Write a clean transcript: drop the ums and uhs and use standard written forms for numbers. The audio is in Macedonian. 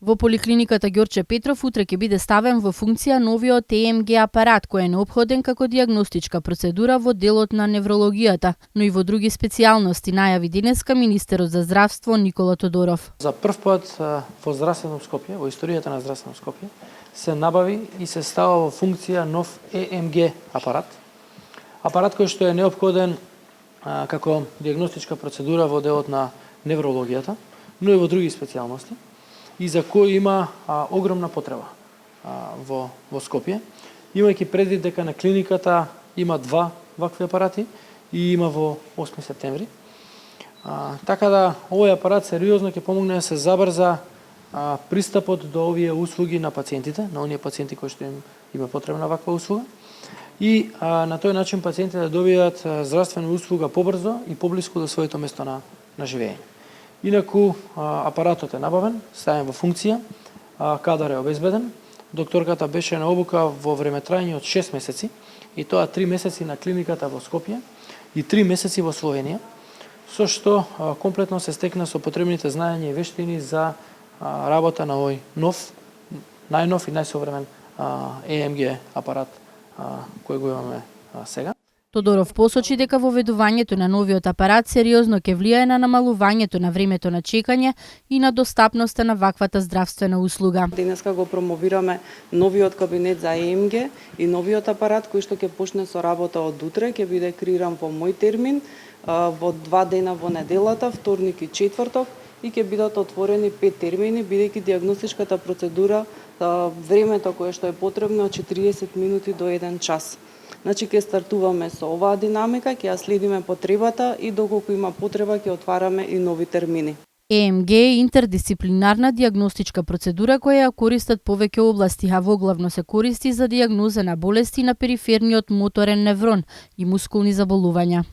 Во поликлиниката Ѓорче Петров утре ќе биде ставен во функција новиот ЕМГ апарат кој е неопходен како дијагностичка процедура во делот на неврологијата, но и во други специјалности, најави денеска министерот за здравство Никола Тодоров. За прв пат во здравствено Скопје, во историјата на здравствено Скопје, се набави и се става во функција нов ЕМГ апарат. Апарат кој што е неопходен како дијагностичка процедура во делот на неврологијата, но и во други специјалности, и за кој има огромна потреба во Скопје, имајќи предвид дека на клиниката има два вакви апарати и има во 8 септември. Така да овој апарат сериозно ќе помогне да се забрза пристапот до овие услуги на пациентите, на оние пациенти кои што им е потребна ваква услуга, и на тој начин пациентите да добијат здравствена услуга побрзо и поблиску до своето место на живење. Инаку апаратот е набавен, ставен во функција, кадар е обезбеден. Докторката беше на обука во време трајање од 6 месеци, и тоа 3 месеци на клиниката во Скопје и 3 месеци во Словенија, со што комплетно се стекна со потребните знаења и вештини за работа на овој најнов и најсовремен ЕМГ апарат кој го имаме сега. Тодоров посочи дека воведувањето на новиот апарат сериозно ќе влијае на намалувањето на времето на чекање и на достапноста на ваквата здравствена услуга. Денеска го промовираме новиот кабинет за ЕМГ и новиот апарат кој што ќе почне со работа од утре, ќе биде креиран по мој термин во 2 дена во неделата, вторник и четврток, и ќе бидат отворени 5 термини, бидејќи дијагностичката процедура времето кое што е потребно од 40 минути до 1 час. Значи ќе стартуваме со оваа динамика, ќе ја следиме потребата и доколку има потреба ќе отвараме и нови термини. ЕМГ е интердисциплинарна дијагностичка процедура која ја користат повеќе области, а воглавно се користи за дијагноза на болести на периферниот моторен неврон и мускулни заболувања.